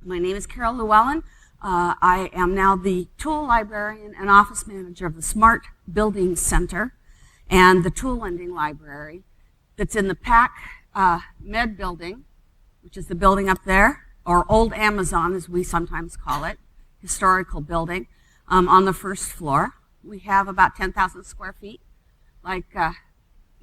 My name is Carol Llewellyn. I am now the tool librarian and office manager of the Smart Building Center and the tool lending library that's in the PAC Med building, which is the building up there, or Old Amazon as we sometimes call it, historical building, on the first floor. We have about 10,000 square feet. Like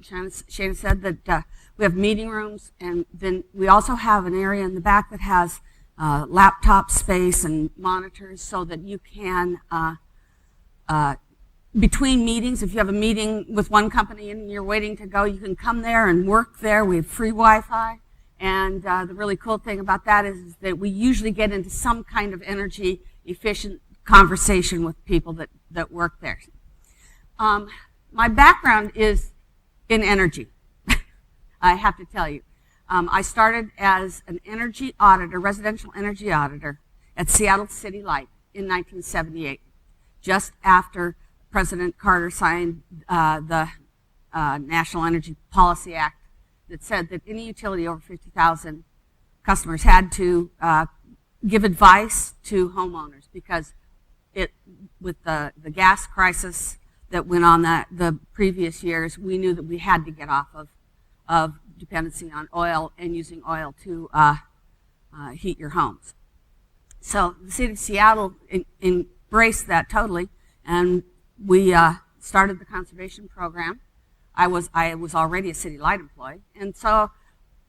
Shana said, that we have meeting rooms, and then we also have an area in the back that has laptop space and monitors so that you can, between meetings, if you have a meeting with one company and you're waiting to go, you can come there and work there. We have free Wi-Fi. And the really cool thing about that is that we usually get into some kind of energy efficient conversation with people that work there. My background is in energy, I have to tell you. I started as an energy auditor, residential energy auditor at Seattle City Light in 1978, just after President Carter signed the National Energy Policy Act that said that any utility over 50,000 customers had to give advice to homeowners because with the gas crisis that went on the previous years, we knew that we had to get off of dependency on oil and using oil to heat your homes. So the city of Seattle embraced that totally, and we started the conservation program. I was already a City Light employee, and so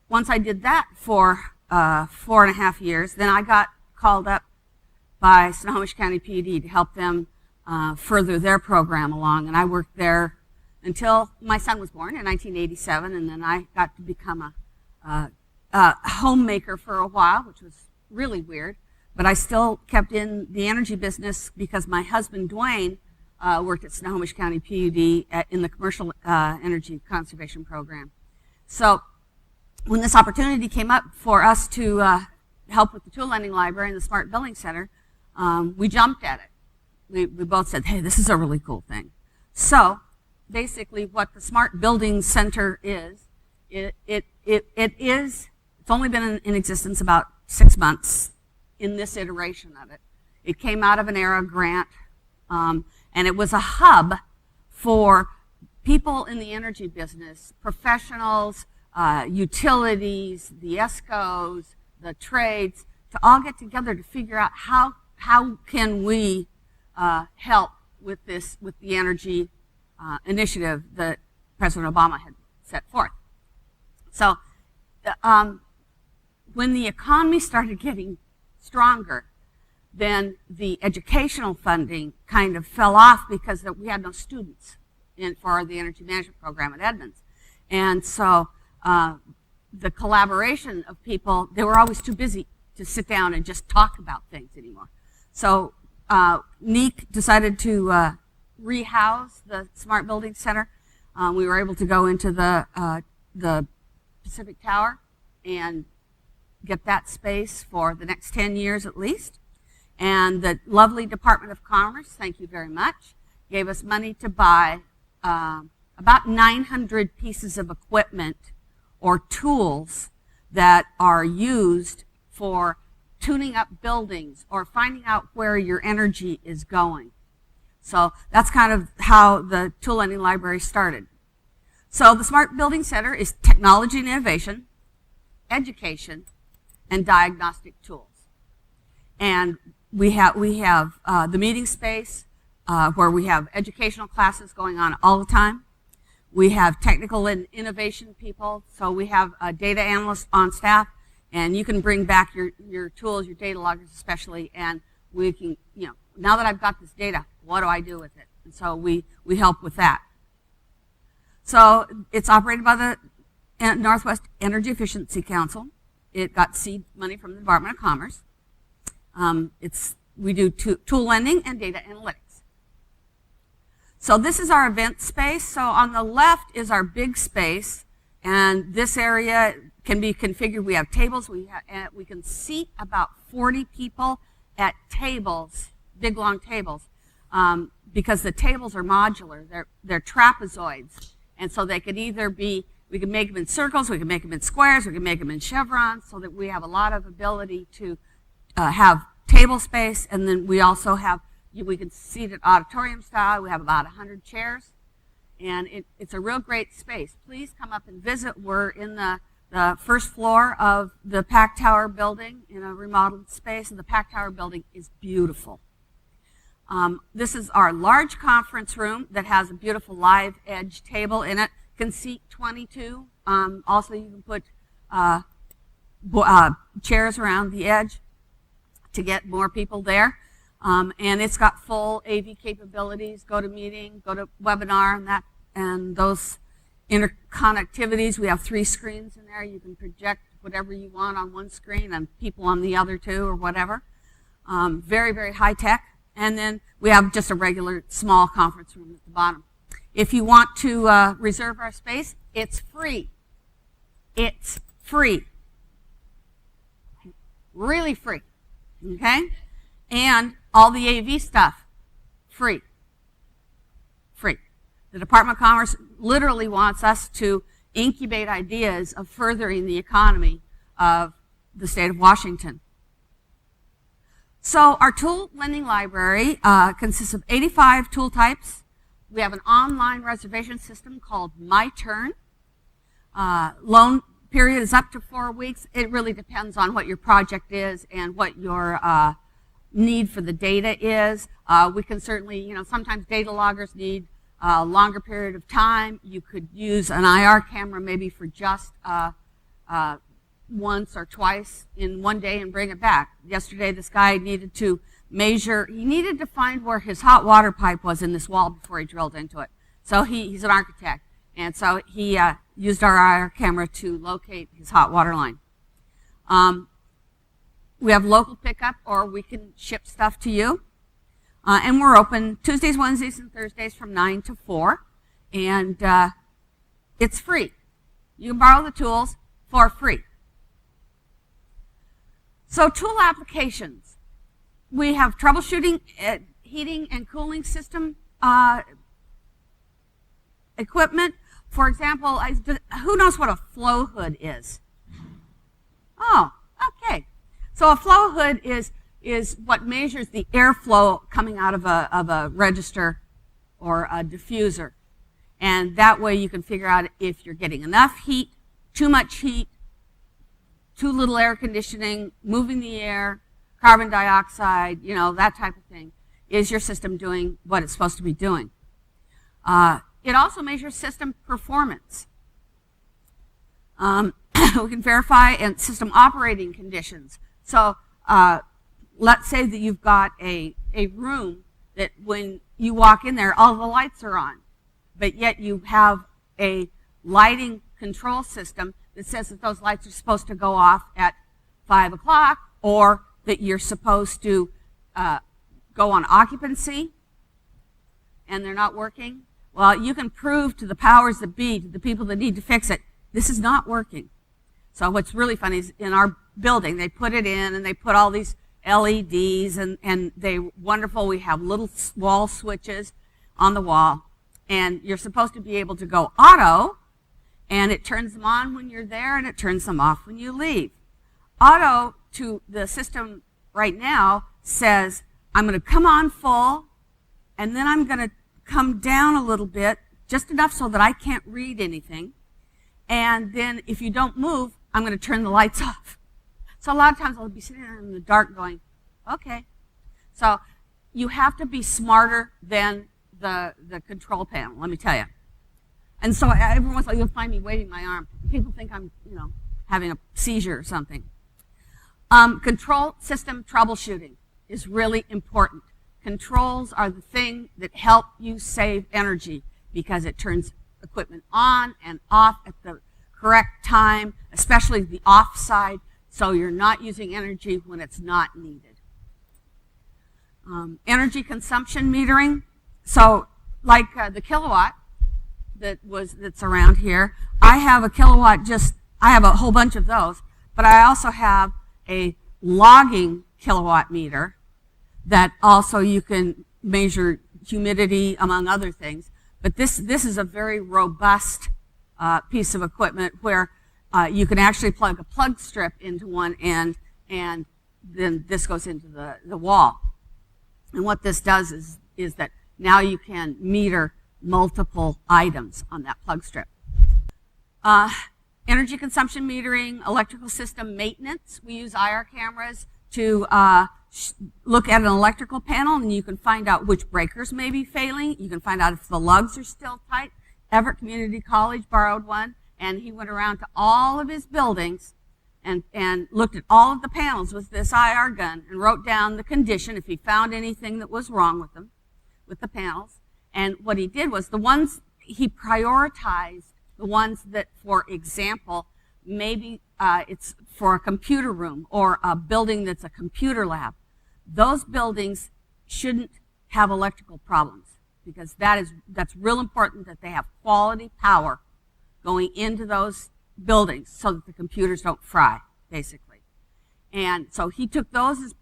once I did that for 4.5 years, then I got called up by Snohomish County PUD to help them further their program along, and I worked there until my son was born in 1987, and then I got to become a homemaker for a while, which was really weird, but I still kept in the energy business because my husband, Dwayne, worked at Snohomish County PUD in the commercial energy conservation program. So when this opportunity came up for us to help with the tool lending library and the Smart Building Center, we jumped at it. We both said, hey, this is a really cool thing. So basically what the Smart Building Center is, it's only been in existence about 6 months in this iteration of it. It came out of an ERA grant, and it was a hub for people in the energy business, professionals, utilities, the ESCOs, the trades, to all get together to figure out how can we help with the energy initiative that President Obama had set forth. So when the economy started getting stronger, then the educational funding kind of fell off because we had no students for the energy management program at Edmonds. And so the collaboration of people, they were always too busy to sit down and just talk about things anymore. So NEEC decided to rehouse the Smart Building Center. We were able to go into the Pacific Tower and get that space for the next 10 years at least. And the lovely Department of Commerce, thank you very much, gave us money to buy about 900 pieces of equipment or tools that are used for tuning up buildings or finding out where your energy is going. So that's kind of how the tool lending library started. So the Smart Building Center is technology and innovation, education, and diagnostic tools. And we have the meeting space where we have educational classes going on all the time. We have technical and innovation people, so we have a data analyst on staff, and you can bring back your tools, your data loggers especially, and we can, now that I've got this data, what do I do with it? And so we help with that. So it's operated by the Northwest Energy Efficiency Council. It got seed money from the Department of Commerce. We do tool lending and data analytics. So this is our event space. So on the left is our big space, and this area can be configured. We have tables. We can seat about 40 people at tables, big long tables, because the tables are modular. They're trapezoids, and so they could either be, we can make them in circles, we can make them in squares, we can make them in chevrons, so that we have a lot of ability to have table space, and then we also have, we can seat it auditorium style. We have about 100 chairs, and it's a real great space. Please come up and visit. We're in the first floor of the Pack Tower building in a remodeled space, and the Pack Tower building is beautiful. This is our large conference room that has a beautiful live edge table in it. Can seat 22. Also, you can put chairs around the edge to get more people there. And it's got full AV capabilities, GoToMeeting, GoToWebinar, and those interconnectivities. We have 3 screens in there. You can project whatever you want on one screen and people on the other 2 or whatever. Very, very high tech. And then we have just a regular small conference room at the bottom. If you want to reserve our space, it's free. It's free. Really free. Okay? And all the AV stuff, free. Free. The Department of Commerce literally wants us to incubate ideas of furthering the economy of the state of Washington. So our tool lending library consists of 85 tool types. We have an online reservation system called My Turn. Loan period is up to 4 weeks. It really depends on what your project is and what your need for the data is. We can certainly, sometimes data loggers need a longer period of time. You could use an IR camera maybe for just once or twice in one day and bring it back. Yesterday, this guy needed to measure, he needed to find where his hot water pipe was in this wall before he drilled into it. So he's an architect, and so he used our IR camera to locate his hot water line. We have local pickup, or we can ship stuff to you. And we're open Tuesdays, Wednesdays, and Thursdays from 9 to 4. And it's free. You can borrow the tools for free. So tool applications. We have troubleshooting, heating and cooling system equipment. For example, who knows what a flow hood is? Oh, okay. So a flow hood is what measures the airflow coming out of a register or a diffuser. And that way you can figure out if you're getting enough heat, too much heat, too little air conditioning, moving the air, carbon dioxide, that type of thing. Is your system doing what it's supposed to be doing? It also measures system performance. We can verify and system operating conditions. So let's say that you've got a room that when you walk in there, all the lights are on, but yet you have a lighting control system that says that those lights are supposed to go off at 5 o'clock, or that you're supposed to go on occupancy, and they're not working. Well, you can prove to the powers that be, to the people that need to fix it, this is not working. So what's really funny is in our building, they put it in, and they put all these LEDs, and they're wonderful. We have little wall switches on the wall, and you're supposed to be able to go auto, and it turns them on when you're there, and it turns them off when you leave. Auto to the system right now says, I'm going to come on full, and then I'm going to come down a little bit, just enough so that I can't read anything. And then if you don't move, I'm going to turn the lights off. So a lot of times I'll be sitting there in the dark going, okay. So you have to be smarter than the control panel, let me tell you. And so every once in a while you'll find me waving my arm. People think I'm, having a seizure or something. Control system troubleshooting is really important. Controls are the thing that help you save energy because it turns equipment on and off at the correct time, especially the off side, so you're not using energy when it's not needed. Energy consumption metering. So like the kilowatt that's around here, I have a kilowatt I have a whole bunch of those, but I also have a logging kilowatt meter that also you can measure humidity, among other things. But this is a very robust piece of equipment where you can actually plug a plug strip into one end and then this goes into the wall. And what this does is that now you can meter multiple items on that plug strip. Energy consumption metering, electrical system maintenance. We use IR cameras to look at an electrical panel, and you can find out which breakers may be failing. You can find out if the lugs are still tight. Everett Community College borrowed one, and he went around to all of his buildings and looked at all of the panels with this IR gun and wrote down the condition if he found anything that was wrong with them, with the panels. And what he did was he prioritized the ones that, for example, maybe it's for a computer room or a building that's a computer lab. Those buildings shouldn't have electrical problems, because that's real important that they have quality power going into those buildings so that the computers don't fry, basically. And so he took those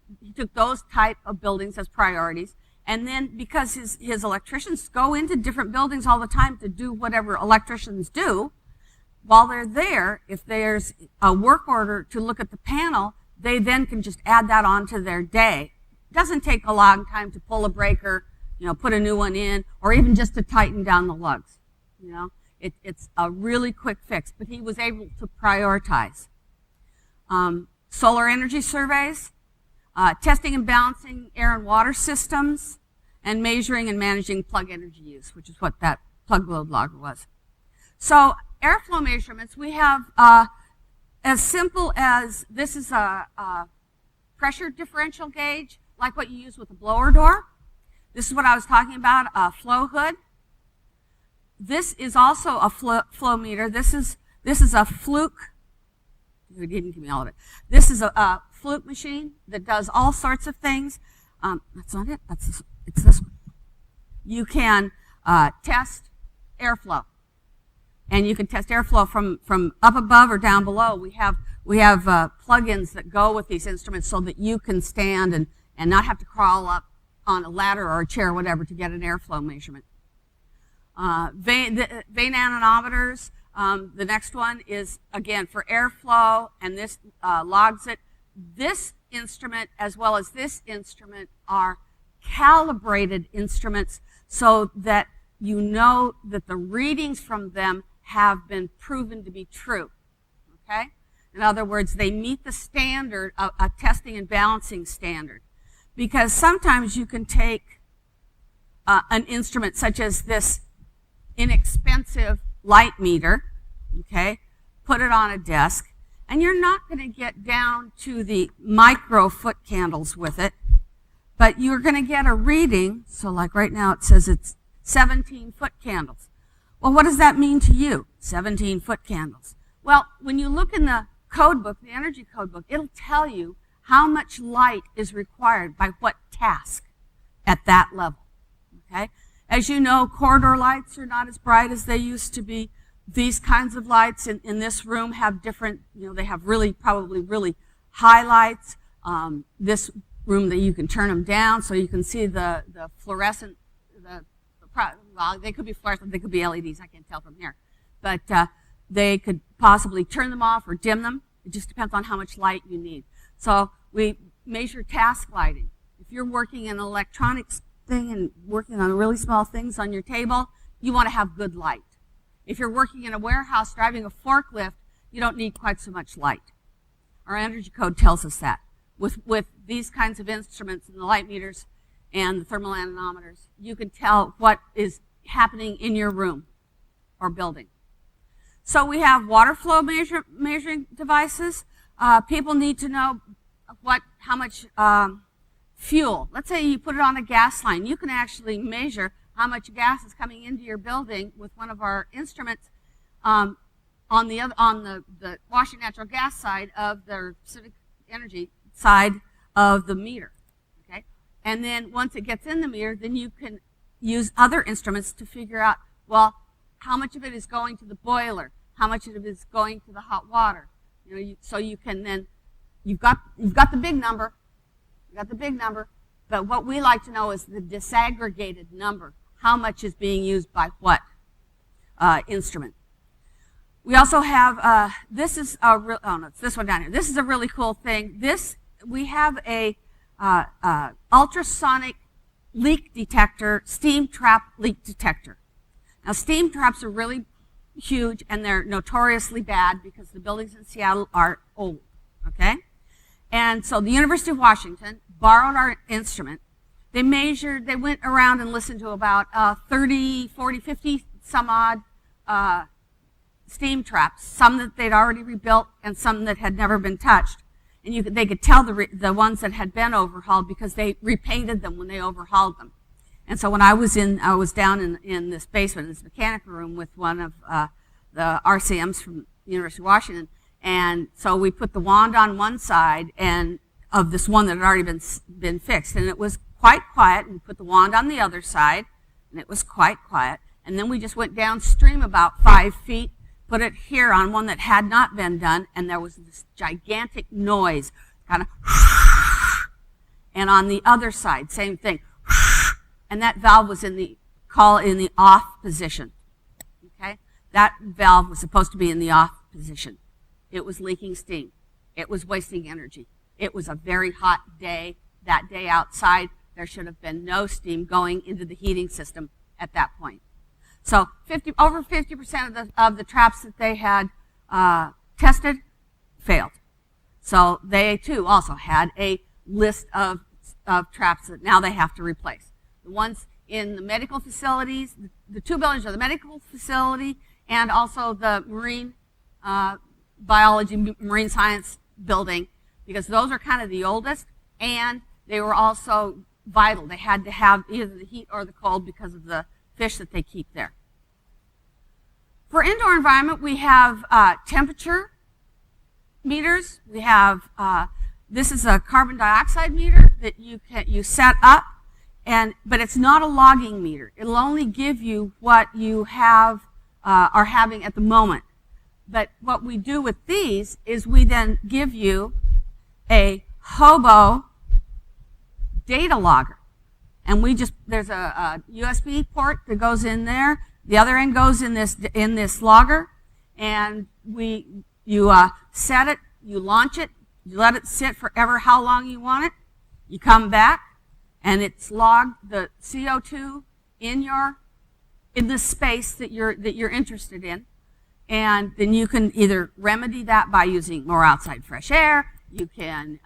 type of buildings as priorities. And then, because his electricians go into different buildings all the time to do whatever electricians do, while they're there, if there's a work order to look at the panel, they then can just add that onto their day. It doesn't take a long time to pull a breaker, put a new one in, or even just to tighten down the lugs. It's a really quick fix, but he was able to prioritize. Solar energy surveys, testing and balancing air and water systems, and measuring and managing plug energy use, which is what that plug load logger was. So airflow measurements, we have as simple as this is a pressure differential gauge, like what you use with a blower door. This is what I was talking about, a flow hood. This is also a flow meter. This is a fluke. You didn't give me all of it. This is a fluke machine that does all sorts of things. That's not it. It's this one. You can test airflow, and you can test airflow from up above or down below. We have plugins that go with these instruments so that you can stand and not have to crawl up on a ladder or a chair or whatever to get an airflow measurement. Vane anemometers. The next one is, again, for airflow, and this logs it. This instrument, as well as this instrument, are calibrated instruments so that you know that the readings from them have been proven to be true. Okay? In other words, they meet the standard, a testing and balancing standard. Because sometimes you can take an instrument such as this inexpensive light meter, okay, put it on a desk, and you're not going to get down to the micro foot candles with it, but you're going to get a reading. So like right now it says it's 17 foot candles. Well, what does that mean to you, 17 foot candles? Well, when you look in the code book, the energy code book, it'll tell you how much light is required by what task at that level, okay? As you know, corridor lights are not as bright as they used to be. These kinds of lights in this room have different, they have probably really high lights. This room that you can turn them down so you can see the fluorescent, well, they could be fluorescent, they could be LEDs, I can't tell from here. But they could possibly turn them off or dim them. It just depends on how much light you need. So we measure task lighting. If you're working in an electronics thing and working on really small things on your table, you want to have good light. If you're working in a warehouse driving a forklift, you don't need quite so much light. Our energy code tells us that. With these kinds of instruments and the light meters and the thermal anemometers, you can tell what is happening in your room or building. So we have water flow measuring devices. People need to know how much fuel. Let's say you put it on a gas line. You can actually measure how much gas is coming into your building with one of our instruments on the washing natural gas side of the Civic Energy side of the meter. Okay, and then once it gets in the meter, then you can use other instruments to figure out, well, how much of it is going to the boiler, how much of it is going to the hot water. So you can then you've got the big number. You got the big number, but what we like to know is the disaggregated number. How much is being used by what instrument? We also have, this is a it's this one down here. This is a really cool thing. This we have a ultrasonic leak detector, steam trap leak detector. Now, steam traps are really huge, and they're notoriously bad because the buildings in Seattle are old, okay? And so the University of Washington borrowed our instrument. They went around and listened to about 30, 40, 50 some odd steam traps, some that they'd already rebuilt and some that had never been touched. And they could tell the ones that had been overhauled because they repainted them when they overhauled them. And so when I was down in this basement, in this mechanical room with one of the RCMs from the University of Washington. And so we put the wand on one side and of this one that had already been fixed. And it was quite quiet. And we put the wand on the other side, and it was quite quiet. And then we just went downstream about 5 feet, put it here on one that had not been done, and there was this gigantic noise, kind of, and on the other side, same thing. And that valve was in the off position. Okay? That valve was supposed to be in the off position. It was leaking steam. It was wasting energy. It was a very hot day. That day outside, there should have been no steam going into the heating system at that point. So over 50% of the traps that they had tested failed. So they too also had a list of traps that now they have to replace. The ones in the medical facilities, the two buildings are the medical facility and also the marine biology, marine science building, because those are kind of the oldest, and they were also vital. They had to have either the heat or the cold because of the fish that they keep there. For indoor environment, we have temperature meters. We have, this is a carbon dioxide meter that you set up, but it's not a logging meter. It'll only give you what you are having at the moment. But what we do with these is we then give you a hobo data logger. And there's a USB port that goes in there. The other end goes in this logger, and you set it, you launch it, you let it sit forever how long you want it. You come back, and it's logged the CO2 in the space that you're interested in, and then you can either remedy that by using more outside fresh air. You can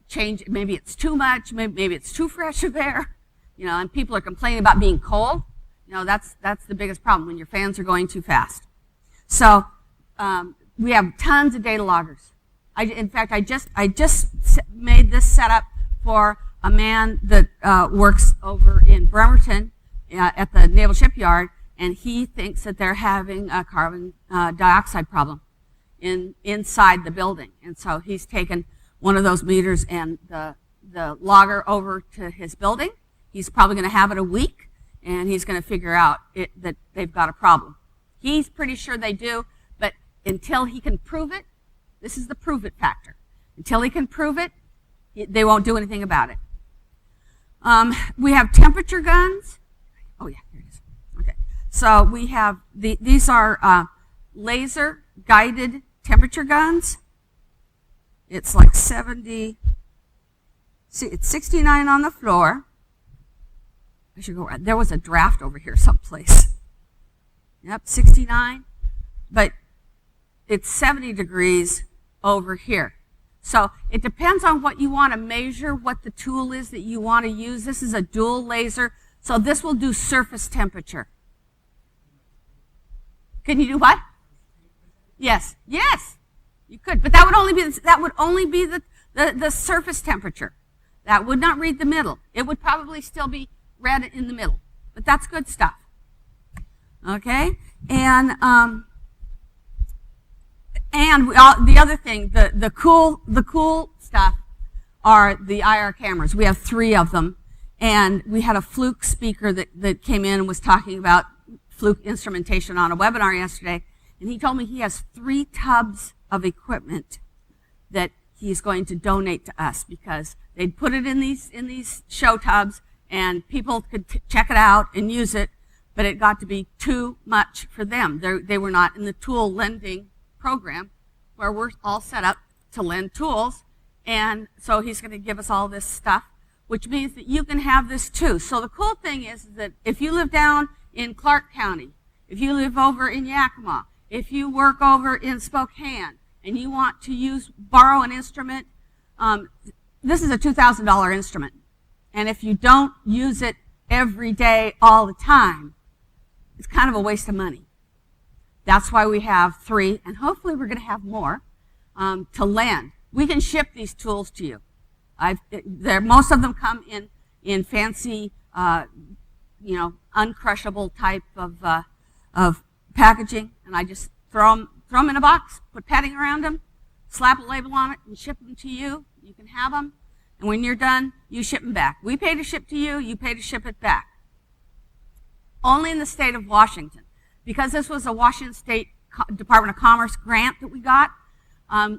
change. Maybe it's too much. Maybe it's too fresh of air. And people are complaining about being cold. That's the biggest problem when your fans are going too fast. So we have tons of data loggers. In fact, I just made this setup for a man that works over in Bremerton at the Naval Shipyard, and he thinks that they're having a carbon dioxide problem inside the building. And so he's taken one of those meters and the logger over to his building. He's probably going to have it a week, and he's going to figure out that they've got a problem. He's pretty sure they do, but until he can prove it, this is the prove it factor. Until he can prove it, they won't do anything about it. We have temperature guns. Oh yeah, here it is. Okay, so we have these are laser guided temperature guns. It's like 70. See, it's 69 on the floor. I should go. There was a draft over here someplace. Yep, 69, but it's 70 degrees over here. So it depends on what you want to measure, what the tool is that you want to use. This is a dual laser, so this will do surface temperature. Can you do what? Yes, you could, but that would only be the surface temperature. That would not read the middle. It would probably still be red in the middle, but that's good stuff. Okay, and the other thing, the cool stuff are the IR cameras. We have 3 of them, and we had a Fluke speaker that came in and was talking about Fluke instrumentation on a webinar yesterday, and he told me he has 3 tubs of equipment that he's going to donate to us because they'd put it in these show tubs, and people could check it out and use it, but it got to be too much for them. They were not in the tool lending program where we're all set up to lend tools, And so he's going to give us all this stuff, which means that you can have this too. So the cool thing is that if you live down in Clark County, if you live over in Yakima, if you work over in Spokane, and you want to borrow an instrument, this is a $2,000 instrument. And if you don't use it every day, all the time, it's kind of a waste of money. That's why we have 3, and hopefully we're going to have more, to lend. We can ship these tools to you. Most of them come in fancy, uncrushable type of packaging, and I just throw them in a box, put padding around them, slap a label on it, and ship them to you. You can have them, and when you're done, you ship them back. We pay to ship to you, you pay to ship it back. Only in the state of Washington. Because this was a Washington State Department of Commerce grant that we got,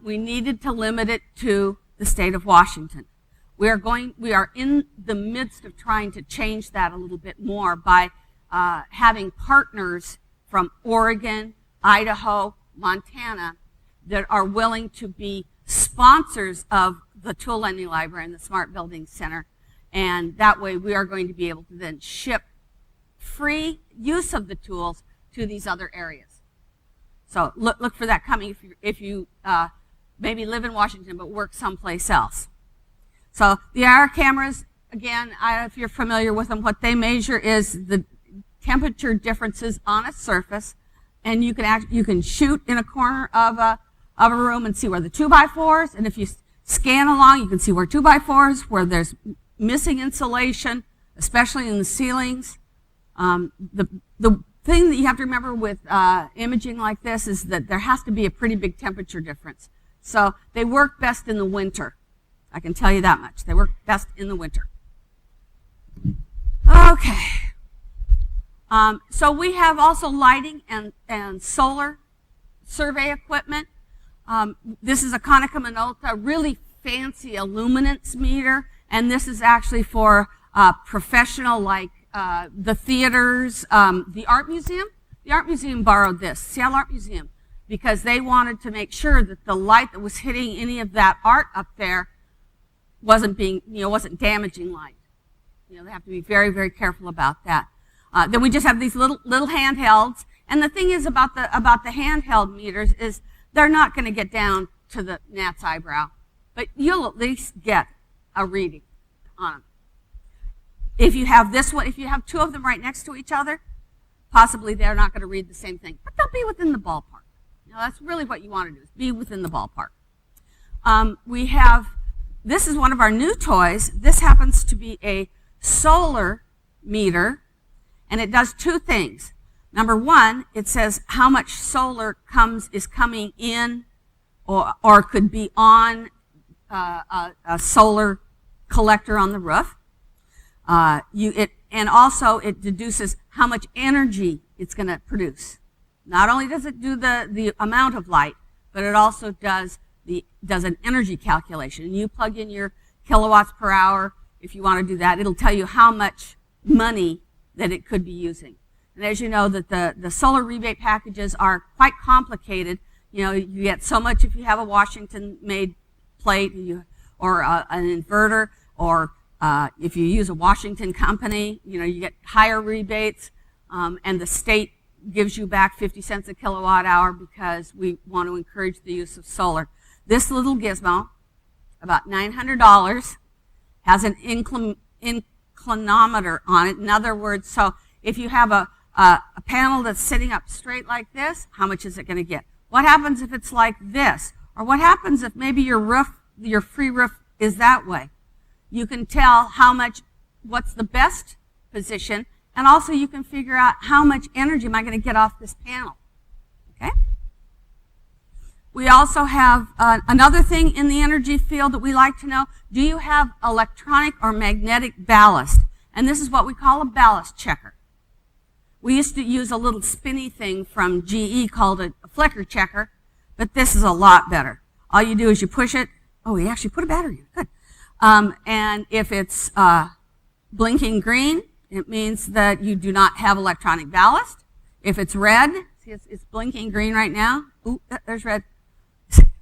we needed to limit it to the state of Washington. We are in the midst of trying to change that a little bit more by having partners from Oregon, Idaho, Montana that are willing to be sponsors of the Tool Lending Library and the Smart Building Center. And that way we are going to be able to then ship free use of the tools to these other areas. So look for that coming if you maybe live in Washington but work someplace else. So the IR cameras, again, if you're familiar with them, what they measure is the temperature differences on a surface, and you can shoot in a corner of a room and see where the 2x4s, and if you scan along, you can see where 2x4s, where there's missing insulation, especially in the ceilings. The thing that you have to remember with imaging like this is that there has to be a pretty big temperature difference. So they work best in the winter. I can tell you that much. They work best in the winter. Okay. So we have also lighting and solar survey equipment. This is a Konica Minolta, really fancy illuminance meter, and this is actually for professional, like the theaters, the art museum. The art museum borrowed this, Seattle Art Museum, because they wanted to make sure that the light that was hitting any of that art up there wasn't damaging light. They have to be very, very careful about that. Then we just have these little handhelds, and the thing is about the handheld meters is they're not going to get down to the gnat's eyebrow, but you'll at least get a reading on them. If you have this one, if you have 2 of them right next to each other, possibly they're not going to read the same thing, but they'll be within the ballpark. That's really what you want to do, is be within the ballpark. This is one of our new toys. This happens to be a solar meter, and it does 2 things. Number 1, it says how much solar is coming in or could be on a solar collector on the roof. And also it deduces how much energy it's going to produce. Not only does it do the amount of light, but it also does an energy calculation. And you plug in your kilowatts per hour if you want to do that. It'll tell you how much money that it could be using. And as you know, that the solar rebate packages are quite complicated. You get so much if you have a Washington-made plate, or an inverter, or if you use a Washington company, you get higher rebates, and the state gives you back 50 cents a kilowatt hour because we want to encourage the use of solar. This little gizmo, about $900, has an inclinometer on it. In other words, so if you have a panel that's sitting up straight like this, how much is it going to get? What happens if it's like this? Or what happens if maybe your free roof is that way? You can tell what's the best position, and also you can figure out how much energy am I going to get off this panel. Okay? We also have another thing in the energy field that we like to know. Do you have electronic or magnetic ballast? And this is what we call a ballast checker. We used to use a little spinny thing from GE called a flicker checker, but this is a lot better. All you do is you push it. Oh, we actually put a battery in. Good. And if it's blinking green, it means that you do not have electronic ballast. If it's red, see it's blinking green right now. Ooh, there's red.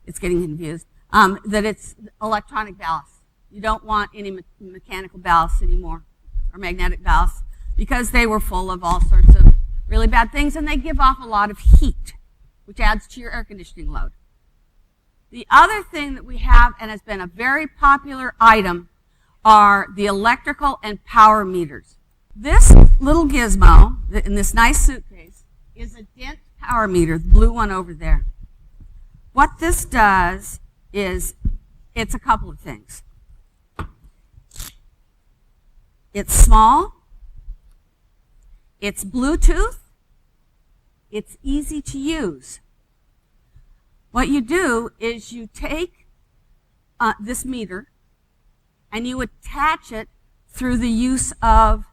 It's getting confused. that it's electronic ballasts. You don't want any mechanical ballasts anymore, or magnetic ballasts, because they were full of all sorts of really bad things, and they give off a lot of heat, which adds to your air conditioning load. The other thing that we have, and has been a very popular item, are the electrical and power meters. This little gizmo, in this nice suitcase, is a Dent power meter, the blue one over there. What this does is, it's a couple of things. It's small, it's Bluetooth, it's easy to use. What you do is you take this meter and you attach it through the use of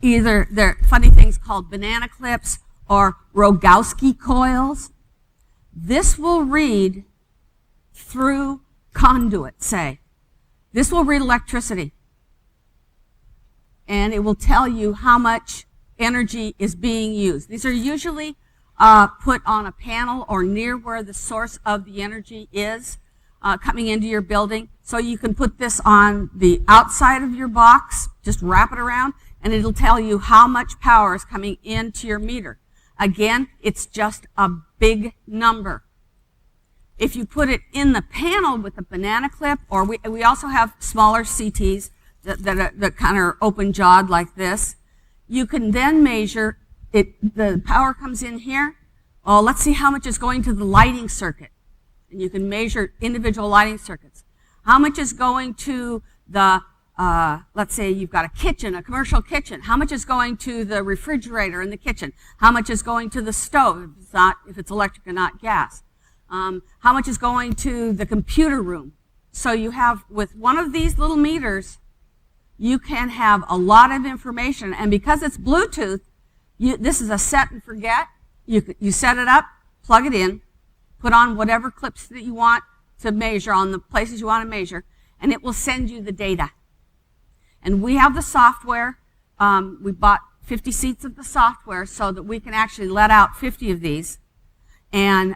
either, there are funny things called banana clips or Rogowski coils. This will read through conduit, say. This will read electricity. And it will tell you how much energy is being used. These are usually put on a panel or near where the source of the energy is coming into your building. So you can put this on the outside of your box, just wrap it around, and it'll tell you how much power is coming into your meter. Again, it's just a big number. If you put it in the panel with a banana clip, or we also have smaller CTs that kind of are open-jawed like this, you can then measure it. The power comes in here. Oh, let's see how much is going to the lighting circuit. And you can measure individual lighting circuits. How much is going to the, let's say you've got a kitchen, a commercial kitchen. How much is going to the refrigerator in the kitchen? How much is going to the stove if it's electric and not gas? How much is going to the computer room? So you have, with one of these little meters, you can have a lot of information. And because it's Bluetooth, this is a set and forget. You set it up, plug it in, put on whatever clips that you want to measure on the places you want to measure, and it will send you the data. And we have the software. We bought 50 seats of the software so that we can actually let out 50 of these. And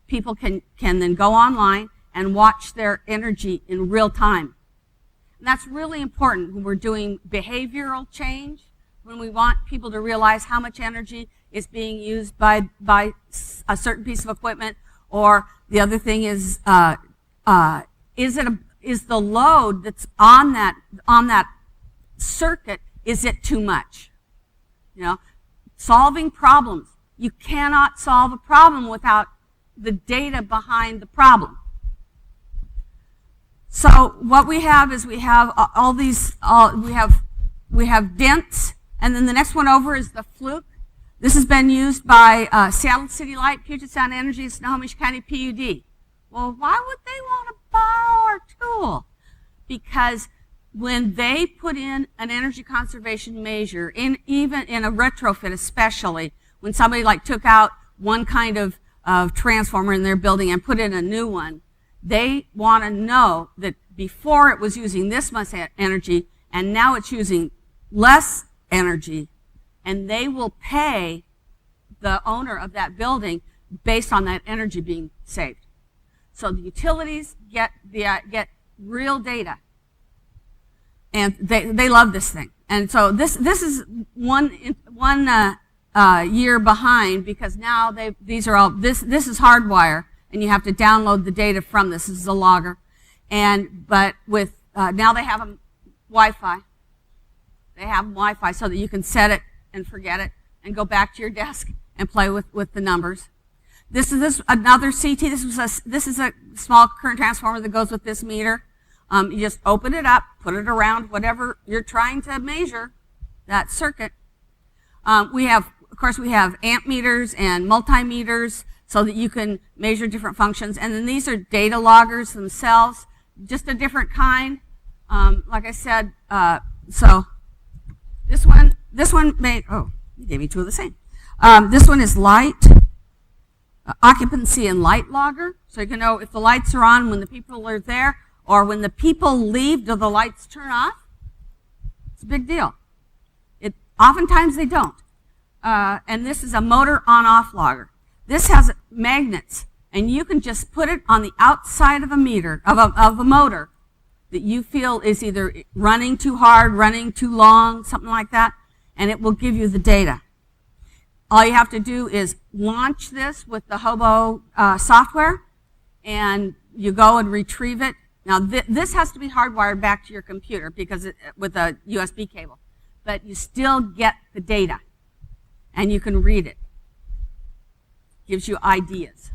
people can then go online and watch their energy in real time. And that's really important when we're doing behavioral change, when we want people to realize how much energy is being used by a certain piece of equipment. Or the other thing is the load that's on that circuit, is it too much? You know, solving problems. You cannot solve a problem without the data behind the problem. So what we have is we have all these. We have Dents, and then the next one over is the Fluke. This has been used by Seattle City Light, Puget Sound Energy, and Snohomish County PUD. Well, why would they want to borrow our tool? Because when they put in an energy conservation measure, even in a retrofit especially, when somebody like took out one kind of transformer in their building and put in a new one, they want to know that before it was using this much energy and now it's using less energy, and they will pay the owner of that building based on that energy being saved. So the utilities get real data, and they love this thing. And so this is one year behind, because now these are all this is hardwire, and you have to download the data from this. This is a logger, but with now they have them Wi-Fi. They have them Wi-Fi so that you can set it and forget it and go back to your desk and play with the numbers. This is another CT. This is a small current transformer that goes with this meter. You just open it up, put it around whatever you're trying to measure, that circuit. Of course, we have amp meters and multimeters so that you can measure different functions. And then these are data loggers themselves, just a different kind. Like I said, so this one you gave me two of the same. This one is light, occupancy and light logger. So you can know if the lights are on when the people are there, or when the people leave, do the lights turn off? It's a big deal. Oftentimes they don't. And this is a motor on-off logger. This has magnets, And you can just put it on the outside of a meter, of a motor that you feel is either running too hard, running too long, something like that, and it will give you the data. All you have to do is launch this with the Hobo software, and you go and retrieve it. Now, this has to be hardwired back to your computer because with a USB cable, but you still get the data, and you can read it. Gives you ideas.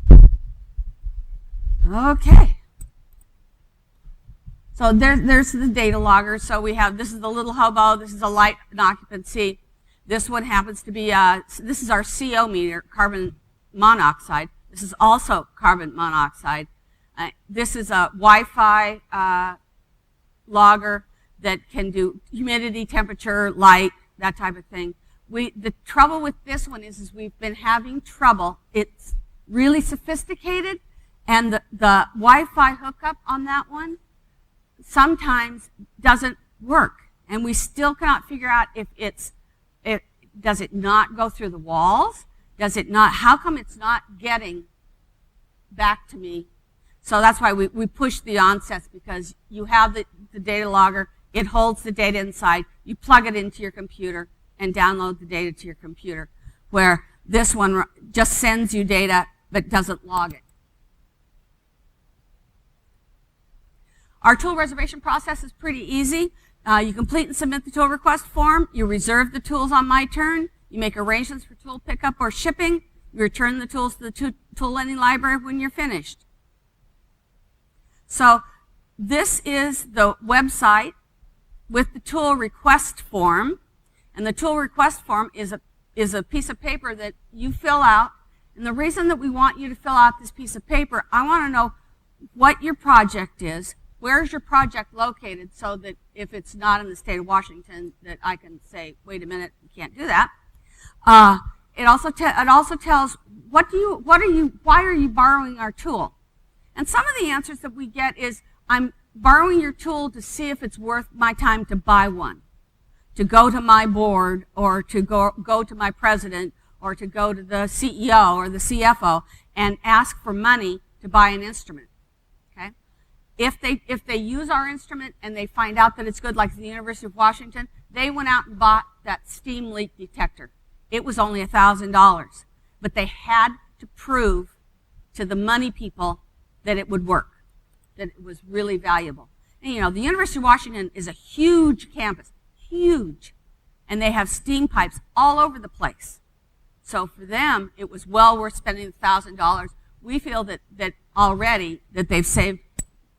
Okay. So there's the data logger. So we have, this is the little Hobo, this is a light and occupancy. This one happens to be, this is our CO meter, carbon monoxide. This is also carbon monoxide. This is a Wi-Fi logger that can do humidity, temperature, light, that type of thing. The trouble with this one is we've been having trouble. It's really sophisticated, and the Wi-Fi hookup on that one sometimes doesn't work, and we still cannot figure out if does it not go through the walls? Does it not? How come it's not getting back to me? So that's why we push the onsets, because you have the data logger. It holds the data inside. You plug it into your computer and download the data to your computer, where this one just sends you data but doesn't log it. Our tool reservation process is pretty easy. You complete and submit the tool request form. You reserve the tools on my turn. You make arrangements for tool pickup or shipping. You return the tools to the tool lending library when you're finished. So this is the website with the tool request form. And the tool request form is a piece of paper that you fill out. And the reason that we want you to fill out this piece of paper, I want to know what your project is. Where's your project located, so that if it's not in the state of Washington, that I can say, wait a minute, you can't do that. It also tells why are you borrowing our tool? And some of the answers that we get is, I'm borrowing your tool to see if it's worth my time to buy one, to go to my board, or to go to my president, or to go to the CEO or the CFO and ask for money to buy an instrument. Okay? If they use our instrument and they find out that it's good, like the University of Washington, they went out and bought that steam leak detector. It was only $1,000, but they had to prove to the money people that it would work, that it was really valuable. And you know, the University of Washington is a huge campus, huge, and they have steam pipes all over the place. So for them, it was well worth spending $1,000. We feel that already that they've saved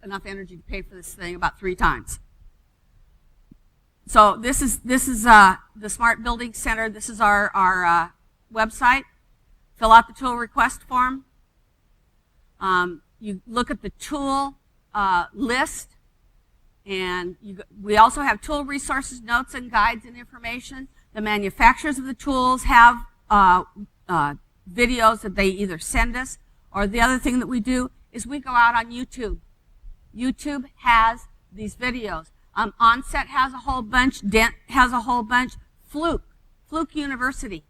enough energy to pay for this thing about 3 times. So this is the Smart Building Center. This is our website. Fill out the tool request form. You look at the tool list, and we also have tool resources, notes, and guides and information. The manufacturers of the tools have videos that they either send us, or the other thing that we do is we go out on YouTube. YouTube has these videos. Onset has a whole bunch. Dent has a whole bunch. Fluke University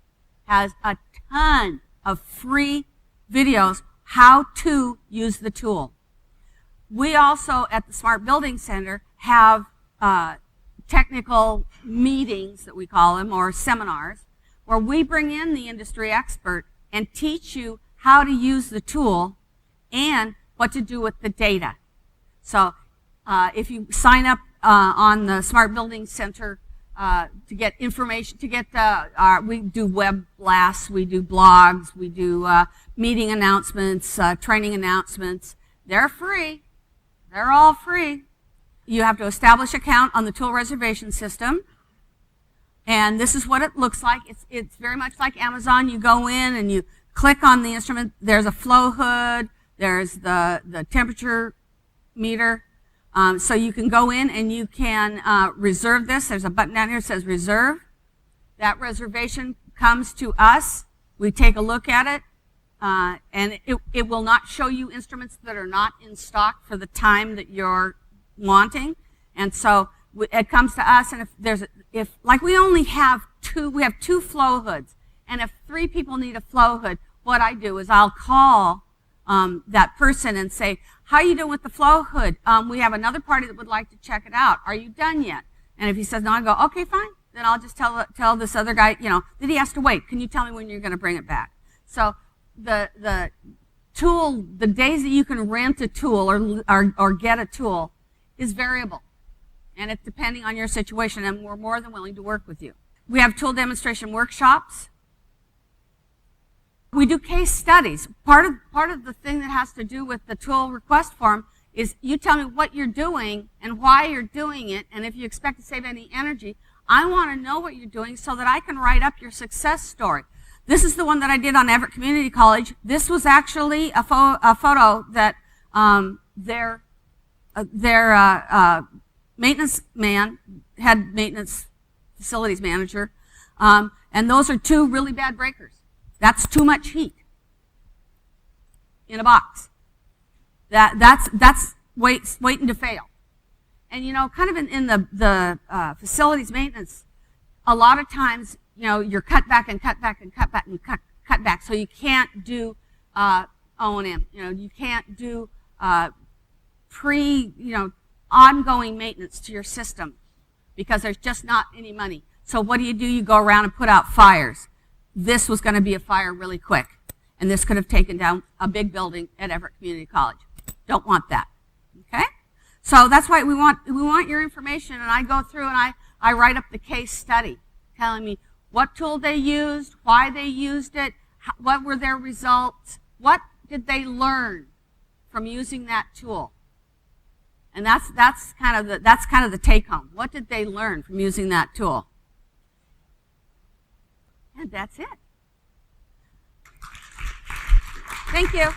has a ton of free videos how to use the tool. We also, at the Smart Building Center, have technical meetings, that we call them, or seminars, where we bring in the industry expert and teach you how to use the tool and what to do with the data. So if you sign up on the Smart Building Center to get information, we do web blasts, we do blogs, we do meeting announcements, training announcements. They're free. They're all free. You have to establish an account on the tool reservation system. And this is what it looks like. It's very much like Amazon. You go in and you click on the instrument. There's a flow hood. There's the temperature meter. So you can go in and you can reserve this. There's a button down here that says reserve. That reservation comes to us. We take a look at it. And it will not show you instruments that are not in stock for the time that you're wanting. And so it comes to us, and if we only have we have 2 flow hoods, and if 3 people need a flow hood, what I do is I'll call that person and say, how are you doing with the flow hood? We have another party that would like to check it out. Are you done yet? And if he says no, I go, okay, fine. Then I'll just tell this other guy, that he has to wait. Can you tell me when you're going to bring it back? So the tool, the days that you can rent a tool or get a tool is variable. And it's depending on your situation, and we're more than willing to work with you. We have tool demonstration workshops. We do case studies. Part of the thing that has to do with the tool request form is you tell me what you're doing and why you're doing it, and if you expect to save any energy. I want to know what you're doing so that I can write up your success story. This is the one that I did on Everett Community College. This was actually a photo that their maintenance man, head maintenance facilities manager, and those are two really bad breakers. That's too much heat in a box. That's waiting to fail. And kind of in the facilities maintenance, a lot of times you're cut back and cut back and cut back and cut back, so you can't do O&M. You can't do ongoing maintenance to your system because there's just not any money. So what do? You go around and put out fires. This was going to be a fire really quick, and this could have taken down a big building at Everett Community College. Don't want that. Okay? So that's why we want your information, and I go through and I write up the case study, telling me what tool they used, why they used it, what were their results, what did they learn from using that tool. And that's kind of the take home. What did they learn from using that tool? And that's it. Thank you.